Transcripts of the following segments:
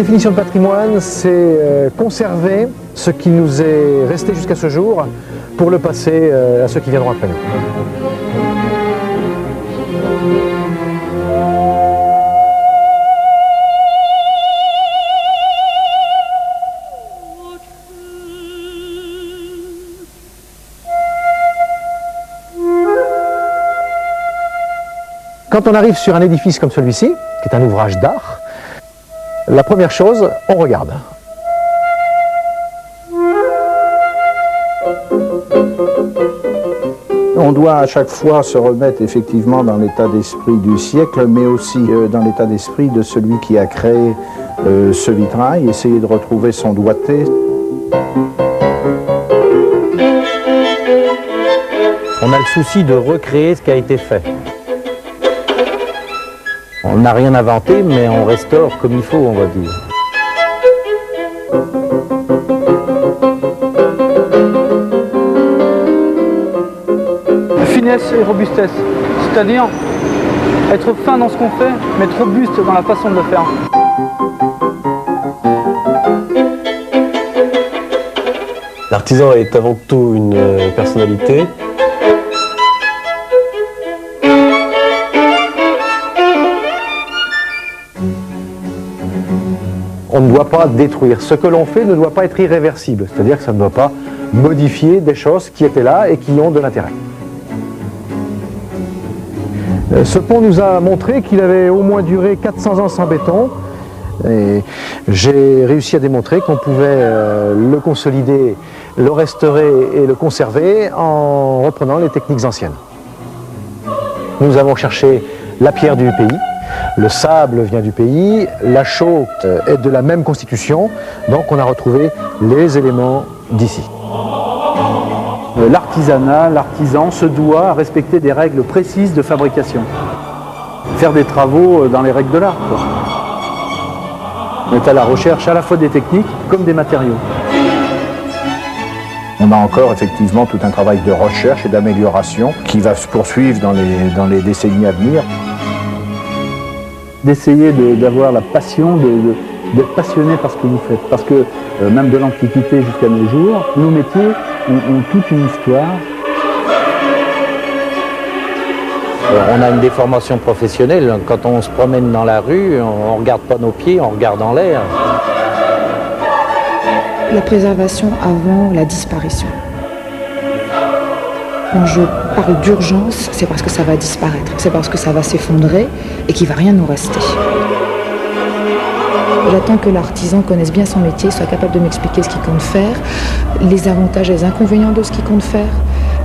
définition de patrimoine, c'est conserver ce qui nous est resté jusqu'à ce jour pour le passer à ceux qui viendront après nous. Quand on arrive sur un édifice comme celui-ci, qui est un ouvrage d'art, la première chose, on regarde. On doit à chaque fois se remettre effectivement dans l'état d'esprit du siècle, mais aussi dans l'état d'esprit de celui qui a créé ce vitrail, essayer de retrouver son doigté. On a le souci de recréer ce qui a été fait. On n'a rien inventé, mais on restaure comme il faut, on va dire. Finesse et robustesse, c'est-à-dire être fin dans ce qu'on fait, mais être robuste dans la façon de le faire. L'artisan est avant tout une personnalité. On ne doit pas détruire. Ce que l'on fait ne doit pas être irréversible, c'est-à-dire que ça ne doit pas modifier des choses qui étaient là et qui ont de l'intérêt. Ce pont nous a montré qu'il avait au moins duré 400 ans sans béton, et j'ai réussi à démontrer qu'on pouvait le consolider, le restaurer et le conserver en reprenant les techniques anciennes. Nous avons cherché la pierre du pays. Le sable vient du pays, la chaux est de la même constitution, donc on a retrouvé les éléments d'ici. L'artisanat, l'artisan se doit respecter des règles précises de fabrication. Faire des travaux dans les règles de l'art. On est à la recherche à la fois des techniques comme des matériaux. On a encore effectivement tout un travail de recherche et d'amélioration qui va se poursuivre dans les décennies à venir. D'essayer d'avoir la passion, d'être passionné par ce que vous faites. Parce que même de l'Antiquité jusqu'à nos jours, nos métiers ont toute une histoire. On a une déformation professionnelle. Quand on se promène dans la rue, on ne regarde pas nos pieds, on regarde en l'air. La préservation avant la disparition. Quand je parle d'urgence, c'est parce que ça va disparaître, c'est parce que ça va s'effondrer et qu'il ne va rien nous rester. J'attends que l'artisan connaisse bien son métier, soit capable de m'expliquer ce qu'il compte faire, les avantages et les inconvénients de ce qu'il compte faire,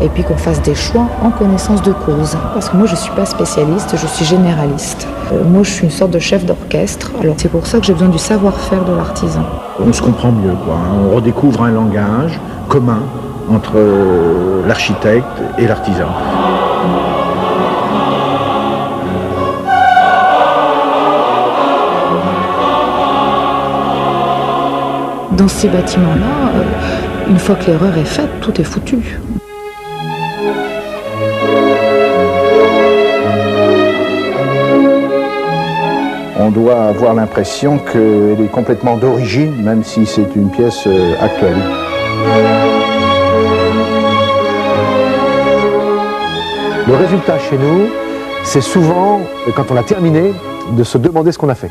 et puis qu'on fasse des choix en connaissance de cause. Parce que moi, je ne suis pas spécialiste, je suis généraliste. Moi, je suis une sorte de chef d'orchestre, alors c'est pour ça que j'ai besoin du savoir-faire de l'artisan. On se comprend mieux, quoi. On redécouvre un langage commun entre l'architecte et l'artisan. Dans ces bâtiments-là, une fois que l'erreur est faite, tout est foutu. On doit avoir l'impression qu'elle est complètement d'origine, même si c'est une pièce actuelle. Le résultat chez nous, c'est souvent, quand on a terminé, de se demander ce qu'on a fait.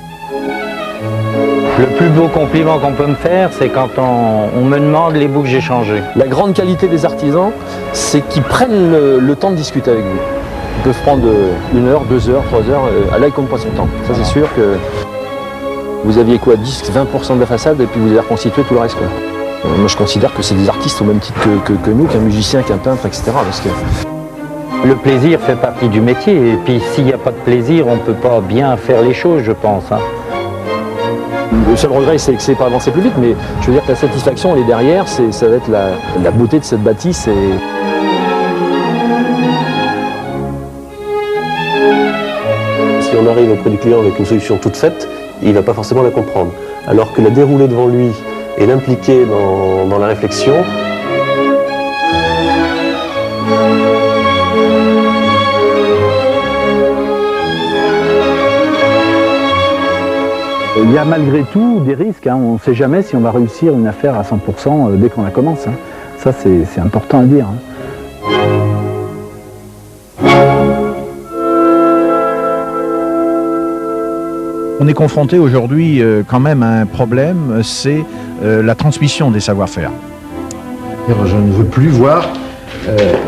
Le plus beau compliment qu'on peut me faire, c'est quand on me demande les bouts que j'ai changés. La grande qualité des artisans, c'est qu'ils prennent le temps de discuter avec vous. Ils peuvent prendre 1 heure, 2 heures, 3 heures, là ils comptent pas son temps. Ça c'est sûr que vous aviez quoi, 10-20% de la façade et puis vous avez reconstitué tout le reste. Quoi. Moi je considère que c'est des artistes au même titre que nous, qu'un musicien, qu'un peintre, etc. Parce que le plaisir fait partie du métier, et puis s'il n'y a pas de plaisir, on ne peut pas bien faire les choses, je pense. Hein. Le seul regret, c'est que c'est pas avancé plus vite, mais je veux dire que la satisfaction, elle est derrière, ça va être la beauté de cette bâtisse. Si on arrive auprès du client avec une solution toute faite, il ne va pas forcément la comprendre. Alors que la dérouler devant lui et l'impliquer dans la réflexion, Il y a malgré tout des risques, hein. On ne sait jamais si on va réussir une affaire à 100% dès qu'on la commence, hein. Ça c'est important à dire, hein. On est confronté aujourd'hui quand même à un problème, c'est la transmission des savoir-faire. Je ne veux plus voir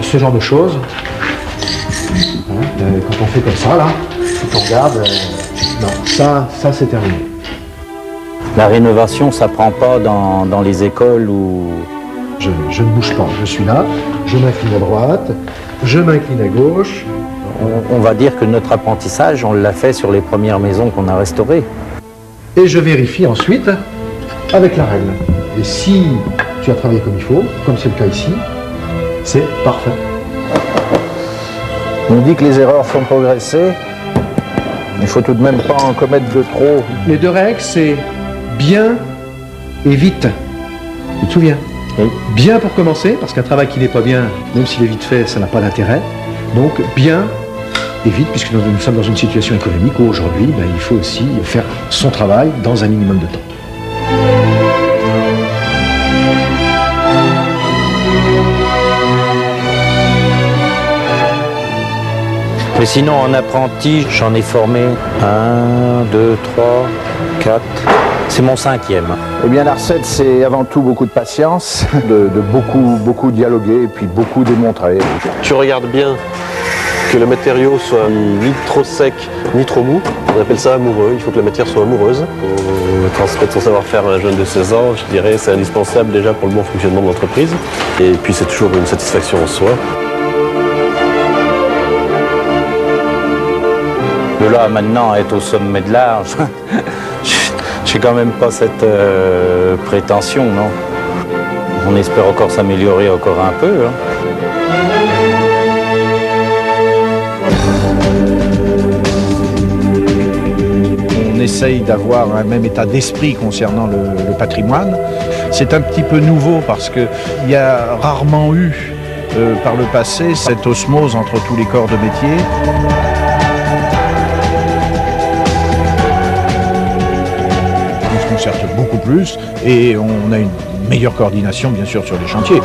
ce genre de choses. Quand on fait comme ça, là, quand on regarde, non, ça c'est terminé. La rénovation, ça prend pas dans les écoles où... Je ne bouge pas, je suis là, je m'incline à droite, je m'incline à gauche. On va dire que notre apprentissage, on l'a fait sur les premières maisons qu'on a restaurées. Et je vérifie ensuite avec la règle. Et si tu as travaillé comme il faut, comme c'est le cas ici, c'est parfait. On dit que les erreurs font progresser. Il faut tout de même pas en commettre de trop. Les deux règles, c'est bien et vite. Tu te souviens? Oui. Bien pour commencer, parce qu'un travail qui n'est pas bien, même s'il est vite fait, ça n'a pas d'intérêt. Donc bien et vite, puisque nous sommes dans une situation économique où aujourd'hui, il faut aussi faire son travail dans un minimum de temps. Mais sinon, en apprenti, j'en ai formé 1, 2, 3, 4. C'est mon 5e. Eh bien, la recette, c'est avant tout beaucoup de patience, de beaucoup dialoguer et puis beaucoup démontrer. Tu regardes bien que le matériau soit ni trop sec, ni trop mou. On appelle ça amoureux. Il faut que la matière soit amoureuse. Pour transmettre son savoir-faire à un jeune de 16 ans, je dirais c'est indispensable déjà pour le bon fonctionnement de l'entreprise. Et puis c'est toujours une satisfaction en soi. De là à maintenant être au sommet de l'art, j'ai quand même pas cette prétention, non. On espère encore s'améliorer encore un peu, hein. On essaye d'avoir un même état d'esprit concernant le patrimoine. C'est un petit peu nouveau parce qu'il y a rarement eu par le passé cette osmose entre tous les corps de métier. On se concerte beaucoup plus et on a une meilleure coordination bien sûr sur les chantiers.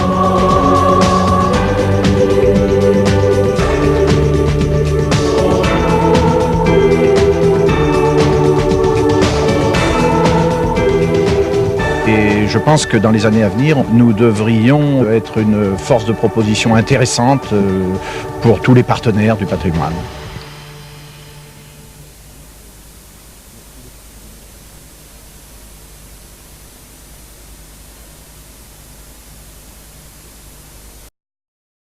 Et je pense que dans les années à venir, nous devrions être une force de proposition intéressante pour tous les partenaires du patrimoine.